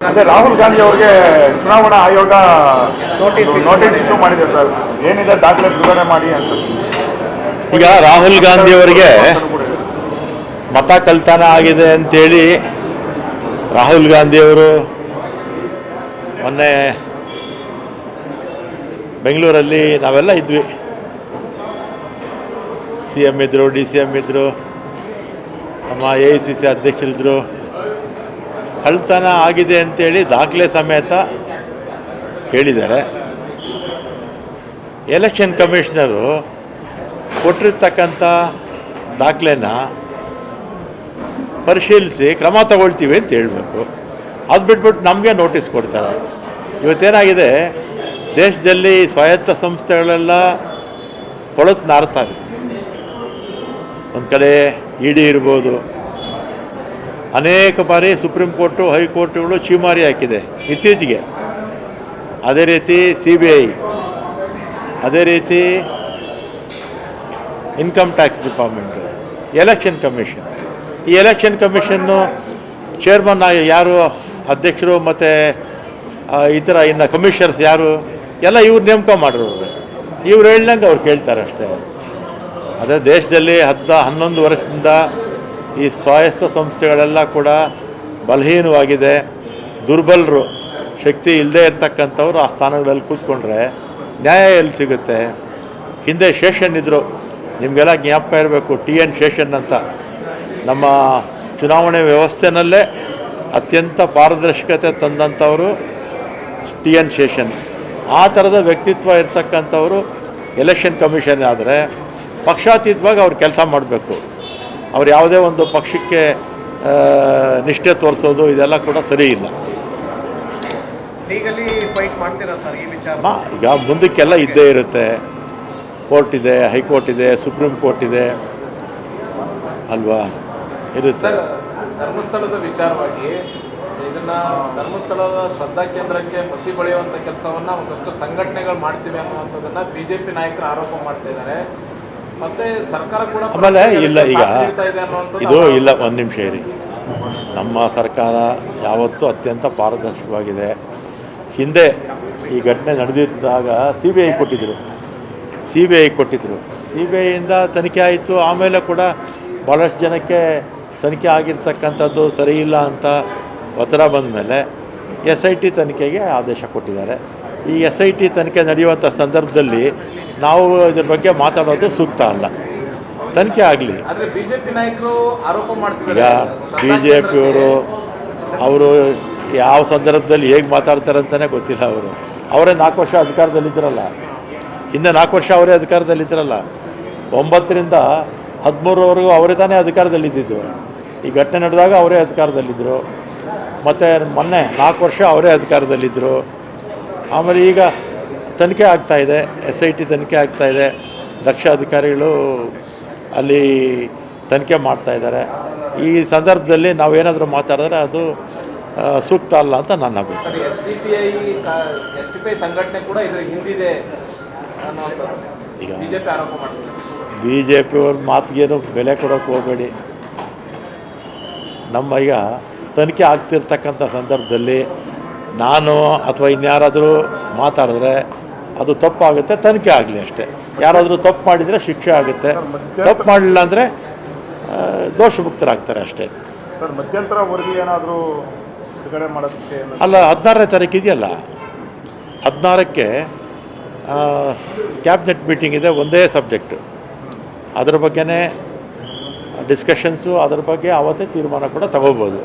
ಅದೇ ರಾಹುಲ್ ಗಾಂಧಿ ಅವರಿಗೆ ಚುನಾವಣಾ ಆಯೋಗ ನೋಟಿಸ್ ಇಶ್ಯೂ ಮಾಡಿದೆ ಸರ್, ಏನಿದೆ ದಾಖಲೆ ಬಿಡುಗಡೆ ಮಾಡಿ ಅಂತ. ಈಗ ರಾಹುಲ್ ಗಾಂಧಿ ಅವರಿಗೆ ಮತ ಕಳ್ತನ ಆಗಿದೆ ಅಂತೇಳಿ ರಾಹುಲ್ ಗಾಂಧಿಯವರು ಮೊನ್ನೆ ಬೆಂಗಳೂರಲ್ಲಿ ನಾವೆಲ್ಲ ಇದ್ವಿ. ಸಿ ಎಮ್ ಇದ್ದರು, ಡಿ ಸಿ ಎಮ್ ಇದ್ದರು, ನಮ್ಮ AICC ಅಧ್ಯಕ್ಷರಿದ್ದರು. ಕಳ್ತನ ಆಗಿದೆ ಅಂತೇಳಿ ದಾಖಲೆ ಸಮೇತ ಹೇಳಿದ್ದಾರೆ. ಎಲೆಕ್ಷನ್ ಕಮಿಷನರು ಕೊಟ್ಟಿರ್ತಕ್ಕಂಥ ದಾಖಲೆನ ಪರಿಶೀಲಿಸಿ ಕ್ರಮ ತಗೊಳ್ತೀವಿ ಅಂತ ಹೇಳಬೇಕು. ಅದು ಬಿಟ್ಬಿಟ್ಟು ನಮಗೆ ನೋಟಿಸ್ ಕೊಡ್ತಾರೆ. ಇವತ್ತೇನಾಗಿದೆ, ದೇಶದಲ್ಲಿ ಸ್ವಾಯತ್ತ ಸಂಸ್ಥೆಗಳೆಲ್ಲ ಕೊಳತು ನಾರ್ತಾರೆ. ಒಂದು ಕಡೆ ED ಇರ್ಬೋದು, ಅನೇಕ ಬಾರಿ ಸುಪ್ರೀಂ ಕೋರ್ಟು ಹೈಕೋರ್ಟುಗಳು ಚೀಮಾರಿ ಹಾಕಿದೆ ಇತ್ತೀಚೆಗೆ. ಅದೇ ರೀತಿ CBI, ಅದೇ ರೀತಿ income tax department, election commission. ಈ ಎಲೆಕ್ಷನ್ ಕಮಿಷನ್ನು ಚೇರ್ಮನ್ ಯಾರು, ಅಧ್ಯಕ್ಷರು ಮತ್ತು ಇತರ ಇನ್ನು ಕಮಿಷನರ್ಸ್ ಯಾರು, ಎಲ್ಲ ಇವ್ರು ನೇಮಕ ಮಾಡಿರೋರು. ಇವ್ರು ಹೇಳ್ದಂಗೆ ಅವ್ರು ಕೇಳ್ತಾರೆ ಅಷ್ಟೇ. ಅದೇ ದೇಶದಲ್ಲಿ 11 ವರ್ಷದಿಂದ ಈ ಸ್ವಾಯತ್ತ ಸಂಸ್ಥೆಗಳೆಲ್ಲ ಕೂಡ ಬಲಹೀನವಾಗಿದೆ. ದುರ್ಬಲರು, ಶಕ್ತಿ ಇಲ್ಲದೆ ಇರ್ತಕ್ಕಂಥವ್ರು ಆ ಸ್ಥಾನಗಳಲ್ಲಿ ಕೂತ್ಕೊಂಡ್ರೆ ನ್ಯಾಯ ಎಲ್ಲಿ ಸಿಗುತ್ತೆ? ಹಿಂದೆ ಶೇಷನ್ ಇದ್ದರು, ನಿಮಗೆಲ್ಲ ಜ್ಞಾಪಕ ಇರಬೇಕು, TN ಶೇಷನ್ ಅಂತ. ನಮ್ಮ ಚುನಾವಣೆ ವ್ಯವಸ್ಥೆನಲ್ಲೇ ಅತ್ಯಂತ ಪಾರದರ್ಶಕತೆ ತಂದಂಥವರು TN ಶೇಷನ್. ಆ ಥರದ ವ್ಯಕ್ತಿತ್ವ ಇರ್ತಕ್ಕಂಥವರು ಎಲೆಕ್ಷನ್ ಕಮಿಷನ್ ಆದರೆ ಪಕ್ಷಾತೀತವಾಗಿ ಅವ್ರು ಕೆಲಸ ಮಾಡಬೇಕು. ಅವ್ರು ಯಾವುದೇ ಒಂದು ಪಕ್ಷಕ್ಕೆ ನಿಷ್ಠೆ ತೋರಿಸೋದು ಇದೆಲ್ಲ ಕೂಡ ಸರಿ ಇಲ್ಲ. ಈಗ ಮುಂದಕ್ಕೆಲ್ಲ ಇದ್ದೇ ಇರುತ್ತೆ. ಕೋರ್ಟ್ ಇದೆ, ಹೈಕೋರ್ಟ್ ಇದೆ, ಸುಪ್ರೀಂ ಕೋರ್ಟ್ ಇದೆ ಅಲ್ವಾ, ಇರುತ್ತೆ. ಧರ್ಮಸ್ಥಳದ ವಿಚಾರವಾಗಿ ಇದನ್ನ ಧರ್ಮಸ್ಥಳದ ಶ್ರದ್ಧಾ ಕೇಂದ್ರಕ್ಕೆ ಮಸಿ ಬಳಿಯುವಂಥ ಕೆಲಸವನ್ನ ಒಂದಷ್ಟು ಸಂಘಟನೆಗಳು ಮಾಡ್ತಿವೆ ಅನ್ನುವಂಥದ್ದನ್ನ BJP ನಾಯಕರು ಆರೋಪ ಮಾಡ್ತಾ ಇದ್ದಾರೆ. ಮತ್ತೆ ಸರ್ಕಾರ ಕೂಡ ಆಮೇಲೆ ಇಲ್ಲ, ಈಗ ಇದು ಇಲ್ಲ, ಒಂದು ನಿಮಿಷ ಇರಿ. ನಮ್ಮ ಸರ್ಕಾರ ಯಾವತ್ತೂ ಅತ್ಯಂತ ಪಾರದರ್ಶಕವಾಗಿದೆ. ಹಿಂದೆ ಈ ಘಟನೆ ನಡೆದಿದ್ದಾಗ CBI ಕೊಟ್ಟಿದ್ದರು. CBIಯಿಂದ ತನಿಖೆ ಆಯಿತು. ಆಮೇಲೆ ಕೂಡ ಭಾಳಷ್ಟು ಜನಕ್ಕೆ ತನಿಖೆ ಆಗಿರ್ತಕ್ಕಂಥದ್ದು ಸರಿ ಇಲ್ಲ ಅಂತ ಒತ್ತಡ ಬಂದ ಮೇಲೆ SIT ತನಿಖೆಗೆ ಆದೇಶ ಕೊಟ್ಟಿದ್ದಾರೆ. ಈ SIT ತನಿಖೆ ನಡೆಯುವಂಥ ಸಂದರ್ಭದಲ್ಲಿ ನಾವು ಇದ್ರ ಬಗ್ಗೆ ಮಾತಾಡೋದು ಸೂಕ್ತ ಅಲ್ಲ. ತನಿಖೆ ಆಗಲಿ. ಈಗ BJPಯವರು ಅವರು ಯಾವ ಸಂದರ್ಭದಲ್ಲಿ ಹೇಗೆ ಮಾತಾಡ್ತಾರೆ ಅಂತಲೇ ಗೊತ್ತಿಲ್ಲ. ಅವರೇ 4 ವರ್ಷ ಅಧಿಕಾರದಲ್ಲಿದ್ದರಲ್ಲ, ಹಿಂದೆ 4 ವರ್ಷ ಅವರೇ ಅಧಿಕಾರದಲ್ಲಿದ್ದರಲ್ಲ. 9ರಿಂದ 13ರವರೆಗೂ ಅವರೇ ತಾನೇ ಅಧಿಕಾರದಲ್ಲಿದ್ದಿದ್ದು. ಈ ಘಟನೆ ನಡೆದಾಗ ಅವರೇ ಅಧಿಕಾರದಲ್ಲಿದ್ದರು. ಮತ್ತು ಮೊನ್ನೆ 4 ವರ್ಷ ಅವರೇ ಅಧಿಕಾರದಲ್ಲಿದ್ದರು. ಆಮೇಲೆ ಈಗ ತನಿಖೆ ಆಗ್ತಾಯಿದೆ, SIT ತನಿಖೆ ಆಗ್ತಾಯಿದೆ. ದಕ್ಷ ಅಧಿಕಾರಿಗಳು ಅಲ್ಲಿ ತನಿಖೆ ಮಾಡ್ತಾಯಿದ್ದಾರೆ. ಈ ಸಂದರ್ಭದಲ್ಲಿ ನಾವೇನಾದರೂ ಮಾತಾಡಿದ್ರೆ ಅದು ಸೂಕ್ತ ಅಲ್ಲ ಅಂತ ನನ್ನ ಅಭಿಪ್ರಾಯ. STPI ಸಂಘಟನೆ ಕೂಡ ಇದರ ಹಿಂದಿದೆ ಈಗ BJPಯವ್ರ ಮಾತಿಗೇನು ಬೆಲೆ ಕೊಡೋಕ್ಕೆ ಹೋಗಬೇಡಿ. ನಮ್ಮ ಈಗ ತನಿಖೆ ಆಗ್ತಿರ್ತಕ್ಕಂಥ ಸಂದರ್ಭದಲ್ಲಿ ನಾನು ಅಥವಾ ಇನ್ಯಾರಾದರೂ ಮಾತಾಡಿದ್ರೆ ಅದು ತಪ್ಪಾಗುತ್ತೆ, ತನಿಖೆ ಆಗಲಿ ಅಷ್ಟೇ. ಯಾರಾದರೂ ತಪ್ಪು ಮಾಡಿದರೆ ಶಿಕ್ಷೆ ಆಗುತ್ತೆ, ತಪ್ಪು ಮಾಡಲಿಲ್ಲ ಅಂದರೆ ದೋಷಮುಕ್ತರಾಗ್ತಾರೆ ಅಷ್ಟೇ. ಸರ್, ಮಧ್ಯಂತರ ವರದಿ ಏನಾದರೂ ಬಿಡುಗಡೆ ಮಾಡೋದಕ್ಕೆ ಅಲ್ಲ, 16ನೇ ತಾರೀಕು ಇದೆಯಲ್ಲ, 16ಕ್ಕೆ ಕ್ಯಾಬಿನೆಟ್ ಮೀಟಿಂಗ್ ಇದೆ. ಒಂದೇ ಸಬ್ಜೆಕ್ಟು, ಅದ್ರ ಬಗ್ಗೆನೇ ಡಿಸ್ಕಷನ್ಸು, ಅದ್ರ ಬಗ್ಗೆ ಆವತ್ತೇ ತೀರ್ಮಾನ ಕೂಡ ತಗೋಬೋದು.